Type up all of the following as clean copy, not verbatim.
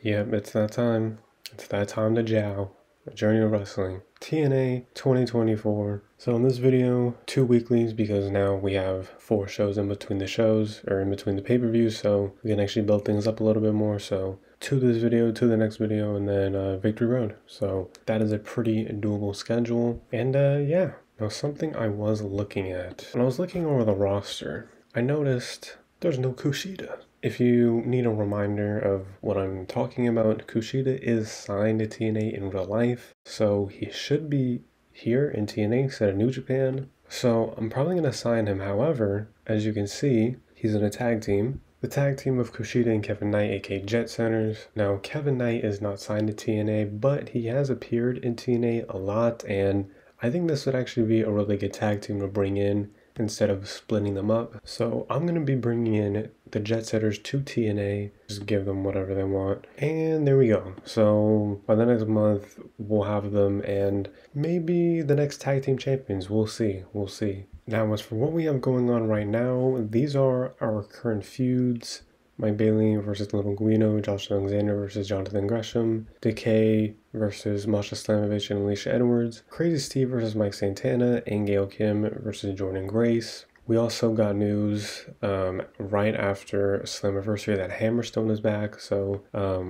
Yep, it's that time. It's that time to jow. A Journey of Wrestling. TNA 2024. So in this video, 2 weeklies because now we have 4 shows in between the shows, or in between the pay-per-views, so we can actually build things up a little bit more. So to this video, to the next video, and then Victory Road. So that is a pretty doable schedule. And yeah, now something I was looking at. When I was looking over the roster, I noticed there's no Kushida. If you need a reminder of what I'm talking about, Kushida is signed to TNA in real life, so he should be here in TNA instead of New Japan. So I'm probably going to sign him. However, as you can see, he's in a tag team. The tag team of Kushida and Kevin Knight, aka Jet Centers. Now, Kevin Knight is not signed to TNA, but he has appeared in TNA a lot, and I think this would actually be a really good tag team to bring in instead of splitting them up. So I'm going to be bringing in the Jet Setters to TNA, just give them whatever they want. And there we go. So by the next month, we'll have them, and maybe the next tag team champions. We'll see. We'll see. Now, as for what we have going on right now, these are our current feuds. Mike Bailey versus Little Guino, Josh Alexander versus Jonathan Gresham, Decay versus Masha Slamovich and Alicia Edwards, Crazy Steve versus Mike Santana, and Gail Kim versus Jordan Grace. We also got news right after Slammiversary that Hammerstone is back, so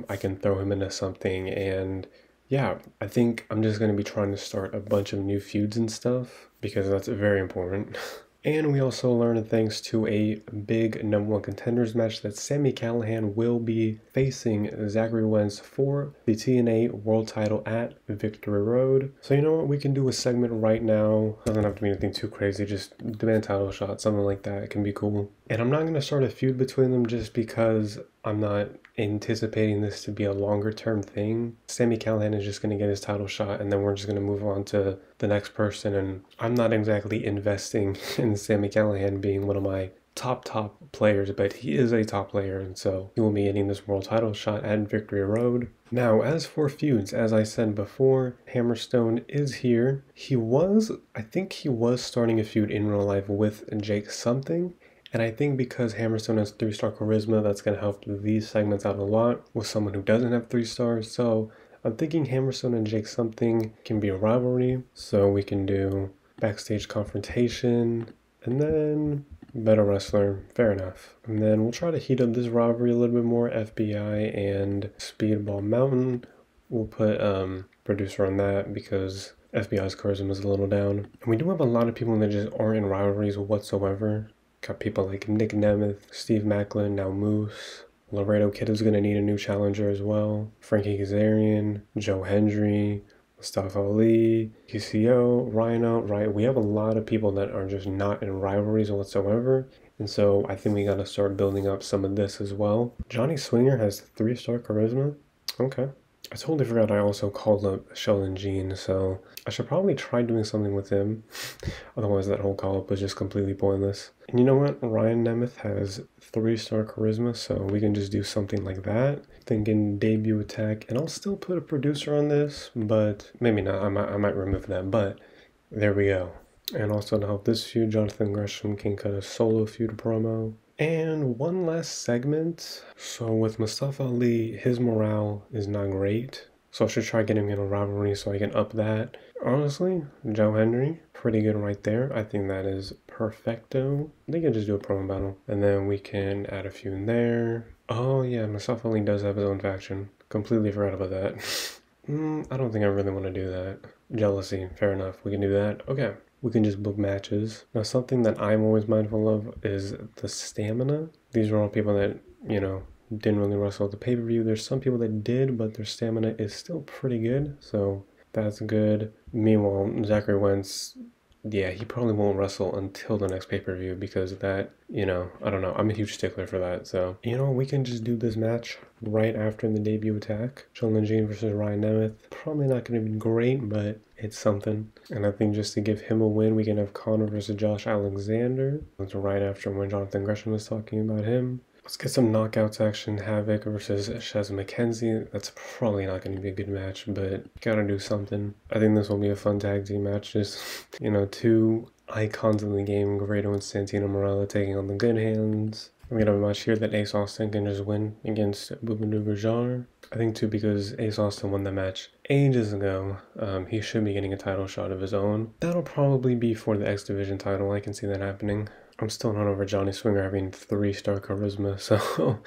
I can throw him into something. And yeah, I think I'm just going to be trying to start a bunch of new feuds and stuff because that's very important. And we also learned, thanks to a big #1 contenders match, that Sami Callihan will be facing Zachary Wentz for the TNA World Title at Victory Road. So you know what, we can do a segment right now. Doesn't have to be anything too crazy, just demand title shot, something like that. It can be cool. And I'm not going to start a feud between them just because I'm not anticipating this to be a longer term thing. Sami Callihan is just going to get his title shot, and then we're just going to move on to the next person. And I'm not exactly investing in Sami Callihan being one of my top players, but he is a top player, and so he will be getting this world title shot at Victory Road. Now, as for feuds, as I said before, Hammerstone is here. I think he was starting a feud in real life with Jake something. And I think because Hammerstone has 3-star charisma, that's going to help these segments out a lot with someone who doesn't have 3 stars. So I'm thinking Hammerstone and Jake something can be a rivalry. So we can do backstage confrontation and then better wrestler. Fair enough. And then we'll try to heat up this rivalry a little bit more. FBI and Speedball Mountain. We'll put producer on that because FBI's charisma is a little down. And we do have a lot of people that just aren't in rivalries whatsoever. Got people like Nick Nemeth, Steve Macklin, now Moose. Laredo Kid is going to need a new challenger as well. Frankie Kazarian, Joe Hendry, Mustafa Ali, PCO, Rhino, right? We have a lot of people that are just not in rivalries whatsoever. And so I think we got to start building up some of this as well. Johnny Swinger has 3-star charisma. Okay. I totally forgot I also called up Sheldon Jean, so I should probably try doing something with him. Otherwise that whole call-up was just completely pointless. And you know what? Ryan Nemeth has 3-star charisma, so we can just do something like that. Thinking debut attack, and I'll still put a producer on this, but maybe not. I might remove that, but there we go. And also to help this feud, Jonathan Gresham can cut a solo feud promo. And one last segment. So with Mustafa Ali, his morale is not great. So I should try getting him in a rivalry so I can up that. Honestly, Joe Hendry, pretty good right there. I think that is perfecto. I think I just do a promo battle. And then we can add a few in there. Oh yeah, Mustafa Ali does have his own faction. Completely forgot about that. I don't think I really want to do that. Jealousy, fair enough. We can do that. Okay. We can just book matches. Now, something that I'm always mindful of is the stamina. These are all people that, didn't really wrestle at the pay-per-view. There's some people that did, but their stamina is still pretty good, so that's good. Meanwhile, Zachary Wentz, yeah, he probably won't wrestle until the next pay-per-view because of that, I don't know. I'm a huge stickler for that, so, we can just do this match right after the debut attack. Sheldon Jean versus Ryan Nemeth. Probably not going to be great, but it's something. And I think just to give him a win, we can have Connor versus Josh Alexander. That's right after when Jonathan Gresham was talking about him. Let's get some knockouts action. Havoc versus Shaz McKenzie. That's probably not going to be a good match, but gotta do something. I think this will be a fun tag team match. Just, 2 icons in the game, Grado and Santino Marella taking on the Good Hands. We have a match here that Ace Austin can just win against Bhupinder Gujjar. I think too because Ace Austin won the match ages ago. He should be getting a title shot of his own. That'll probably be for the X Division title. I can see that happening. I'm still not over Johnny Swinger having 3-star charisma, so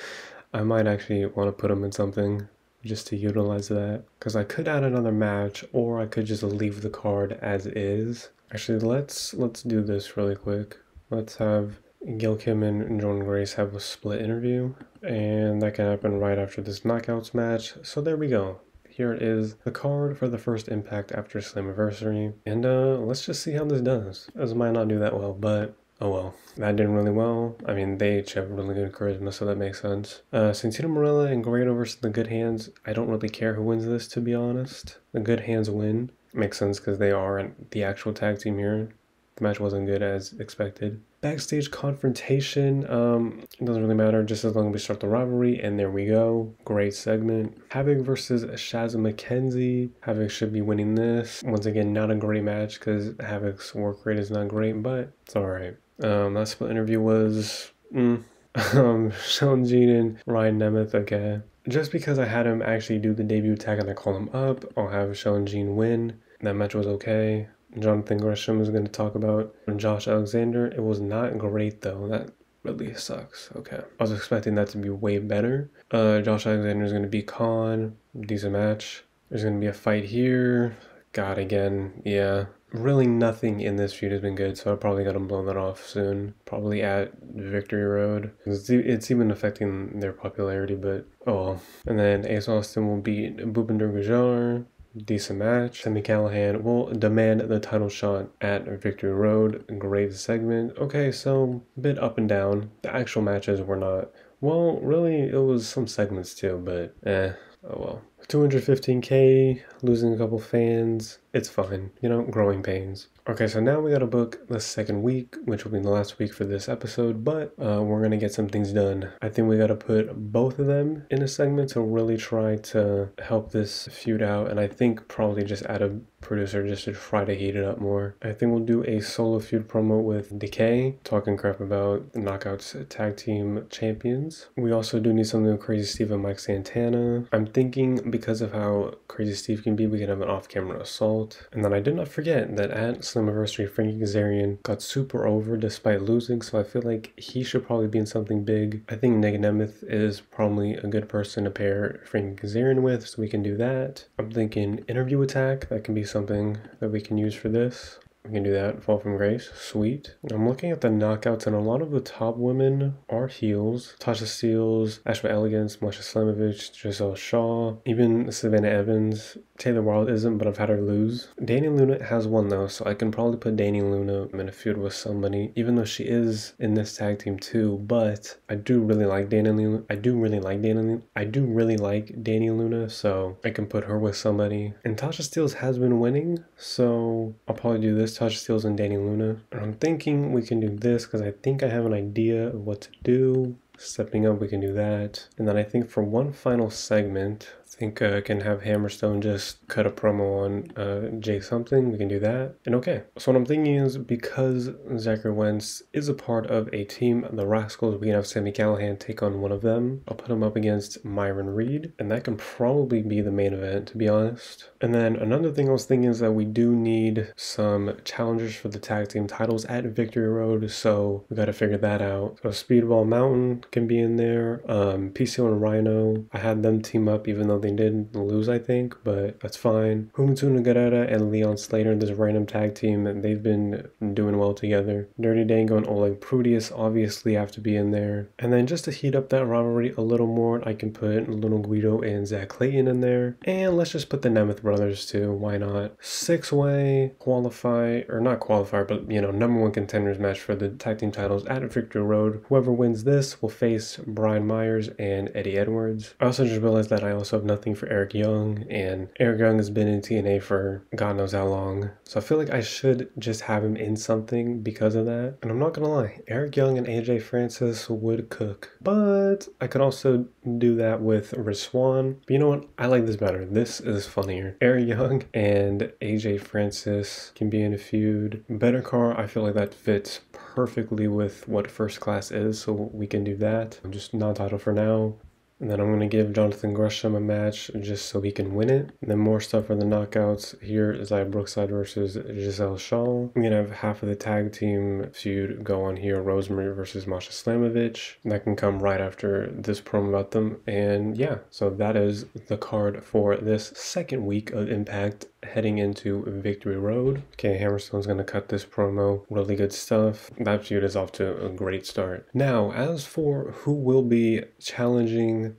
I might actually want to put him in something just to utilize that. Because I could add another match, or I could just leave the card as is. Actually, let's do this really quick. Let's have Gil Kim and Jordan Grace have a split interview, and that can happen right after this Knockouts match. So there we go. Here it is, the card for the first Impact after Slammiversary, and let's just see how this does. This might not do that well, but oh well. That did really well. I mean, they each have really good charisma, so that makes sense. Santino Marella and Grado versus the Good Hands. I don't really care who wins this, to be honest. The Good Hands win. Makes sense because they are the actual tag team here. The match wasn't good as expected. Backstage confrontation, it doesn't really matter just as long as we start the rivalry, and there we go. Great segment. Havoc versus Shazza McKenzie. Havoc should be winning this. Once again, not a great match because Havoc's work rate is not great, but it's alright. That split interview was Sean Jean and Ryan Nemeth, okay. Just because I had him actually do the debut tag and I call him up, I'll have Sean Jean win. That match was okay. Jonathan Gresham is going to talk about Josh Alexander. It was not great though. That really sucks. Okay. I was expecting that to be way better. Josh Alexander is going to be Khan. Decent match. There's going to be a fight here. God, again. Yeah. Really nothing in this feud has been good, so I probably got to blow that off soon. Probably at Victory Road. It's even affecting their popularity, but oh well. And then Ace Austin will beat Bhupinder Gujjar. Decent match. Sami Callihan will demand the title shot at Victory Road. Great segment. Okay, so a bit up and down. The actual matches were not, well, really, it was some segments too, but oh well. 215K, losing a couple fans. It's fine, you know, growing pains. Okay, so now we gotta book the second week, which will be the last week for this episode, but we're gonna get some things done. I think we gotta put both of them in a segment to really try to help this feud out, and I think probably just add a producer just to try to heat it up more. I think we'll do a solo feud promo with Decay, talking crap about the Knockouts Tag Team Champions. We also do need something with Crazy Steve and Mike Santana. I'm thinking because of how Crazy Steve can be, we can have an off-camera assault. And then I did not forget that at Slammiversary, Frankie Kazarian got super over despite losing, so I feel like he should probably be in something big. I think Nick Nemeth is probably a good person to pair Frankie Kazarian with, so we can do that. I'm thinking interview attack, that can be something that we can use for this. We can do that. Fall from Grace. Sweet. I'm looking at the knockouts, and a lot of the top women are heels. Tasha Steelz, Ashwa Elegance, Masha Slamovich, Giselle Shaw, even Savannah Evans. Taylor Wilde isn't, but I've had her lose. Danny Luna has one though, so I can probably put Danny Luna in a feud with somebody, even though she is in this tag team too, but I do really like Danny Luna. I do really like Danny Luna, so I can put her with somebody. And Tasha Steelz has been winning, so I'll probably do this, Tasha Steelz and Danny Luna. And I'm thinking we can do this because I think I have an idea of what to do. Stepping up, we can do that. And then I think for one final segment, I think I can have Hammerstone just cut a promo on Jay something. We can do that. And okay. So what I'm thinking is because Zachary Wentz is a part of a team, the Rascals, we can have Sami Callihan take on one of them. I'll put him up against Myron Reed. And that can probably be the main event, to be honest. And then another thing I was thinking is that we do need some challengers for the tag team titles at Victory Road. So we got to figure that out. So Speedball Mountain can be in there. PCO and Rhino, I had them team up even though they did lose, I think, but that's fine. Humitsu Nagareta and Leon Slater, this random tag team, and they've been doing well together. Dirty Dango and Oleg Prudius obviously have to be in there. And then just to heat up that rivalry a little more, I can put Little Guido and Zach Clayton in there. And let's just put the Nemeth brothers too, why not? 6-way but you know, #1 contenders match for the tag team titles at Victory Road. Whoever wins this will face Brian Myers and Eddie Edwards. I also just realized that I also have nothing for Eric Young, and Eric Young has been in TNA for God knows how long. So I feel like I should just have him in something because of that. And I'm not gonna lie, Eric Young and AJ Francis would cook. But I could also do that with Riswan. But you know what? I like this better. This is funnier. Eric Young and AJ Francis can be in a feud. Better Car, I feel like that fits perfectly with what First Class is, so we can do that. Just non-title for now. And then I'm going to give Jonathan Gresham a match just so he can win it. And then more stuff for the knockouts. Here is Zaya Brookside versus Giselle Shaw. We're going to have half of the tag team feud go on here. Rosemary versus Masha Slamovich. That can come right after this promo about them. And yeah, so that is the card for this second week of Impact heading into Victory Road. Okay, Hammerstone's going to cut this promo. Really good stuff. That feud is off to a great start. Now, as for who will be challenging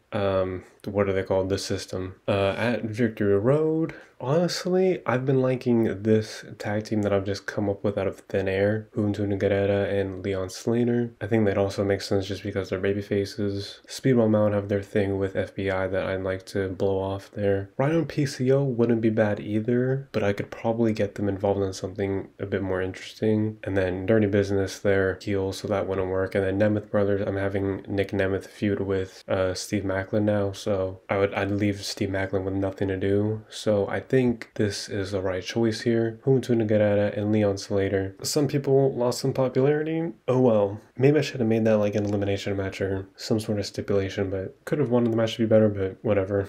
what are they called? The system. At Victory Road, honestly, I've been liking this tag team that I've just come up with out of thin air. Juventud Guerrera and Leon Slater. I think that also makes sense just because they're baby faces. Speedball Mountain have their thing with FBI that I'd like to blow off there. Rhino and PCO wouldn't be bad either, but I could probably get them involved in something a bit more interesting. And then Dirty Business, they're heels, so that wouldn't work. And then Nemeth Brothers, I'm having Nick Nemeth feud with Steve Macklin now, so I'd leave Steve Macklin with nothing to do. So I think this is the right choice here. Juventud Guerrera and Leon Slater. Some people lost some popularity. Oh well. Maybe I should have made that like an elimination match or some sort of stipulation, but could have wanted the match to be better, but whatever.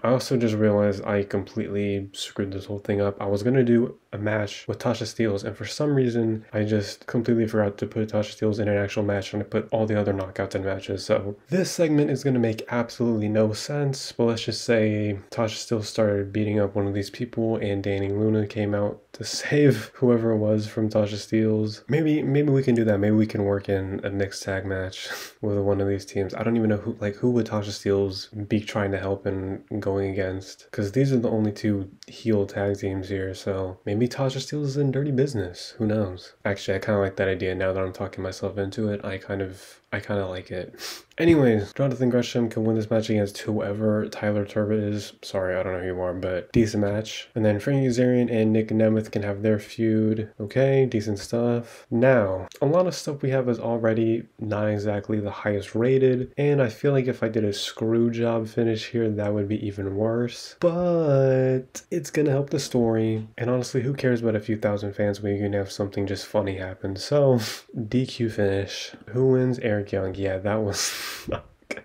I also just realized I completely screwed this whole thing up. I was gonna do a match with Tasha Steelz, and for some reason I just completely forgot to put Tasha Steelz in an actual match, and I put all the other knockouts in matches. So this segment is gonna make absolutely no sense, but let's just say Tasha Steelz started beating up one of these people and Danny Luna came out to save whoever it was from Tasha Steelz. Maybe we can do that. Maybe we can work in a mixed tag match with one of these teams. I don't even know who would Tasha Steelz be trying to help and going against, because these are the only two heel tag teams here. So maybe Tasha Steelz is in Dirty Business. Who knows? Actually, I kind of like that idea now that I'm talking myself into it. I kind of like it. Anyways, Jonathan Gresham can win this match against whoever Tyler Turbot is. Sorry, I don't know who you are, but decent match. And then Frankie Kazarian and Nick Nemeth can have their feud. Okay, decent stuff. Now, a lot of stuff we have is already not exactly the highest rated, and I feel like if I did a screw job finish here, that would be even worse. But it's gonna help the story, and honestly, who cares about a few thousand fans when you can have something just funny happen? So, DQ finish. Who wins? Eric Young. Yeah, that was not good.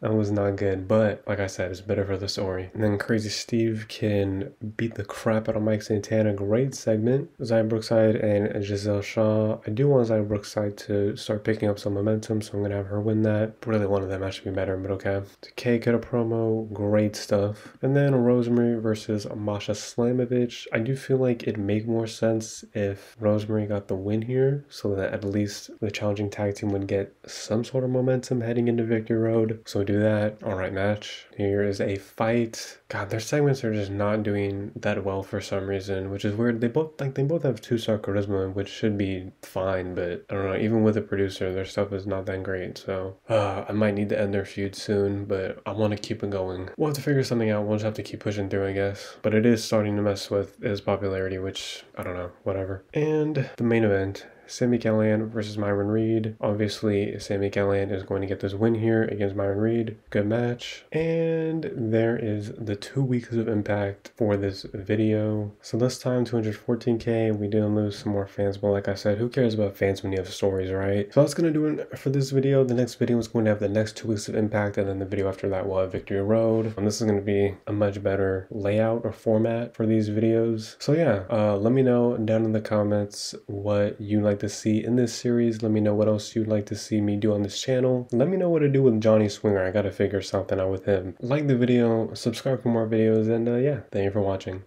That was not good, but like I said, it's better for the story. And then Crazy Steve can beat the crap out of Mike Santana. Great segment. Zaya Brookside and Giselle Shaw. I do want Zaya Brookside to start picking up some momentum, so I'm going to have her win that. Really wanted that match to be better, but okay. Decay cut a promo. Great stuff. And then Rosemary versus Masha Slamovich. I do feel like it'd make more sense if Rosemary got the win here, so that at least the challenging tag team would get some sort of momentum heading into Victory Road. So do that. All right, match. Here is a fight. God, their segments are just not doing that well for some reason, which is weird. They both have 2-star charisma, which should be fine, but I don't know. Even with a producer, their stuff is not that great. So I might need to end their feud soon, but I want to keep it going. We'll have to figure something out. We'll just have to keep pushing through, I guess. But it is starting to mess with his popularity, which I don't know. Whatever. And the main event. Sami Callihan versus Myron Reed. Obviously, Sami Callihan is going to get this win here against Myron Reed. Good match. And there is the 2 weeks of Impact for this video. So this time, 214K. We didn't lose some more fans, but like I said, who cares about fans when you have stories, right? So that's going to do it for this video. The next video is going to have the next 2 weeks of Impact, and then the video after that will have Victory Road. And this is going to be a much better layout or format for these videos. So yeah, let me know down in the comments what you like to see in this series. Let me know what else you'd like to see me do on this channel. Let me know what to do with Johnny Swinger. I gotta figure something out with him. Like the video, subscribe for more videos, and yeah, thank you for watching.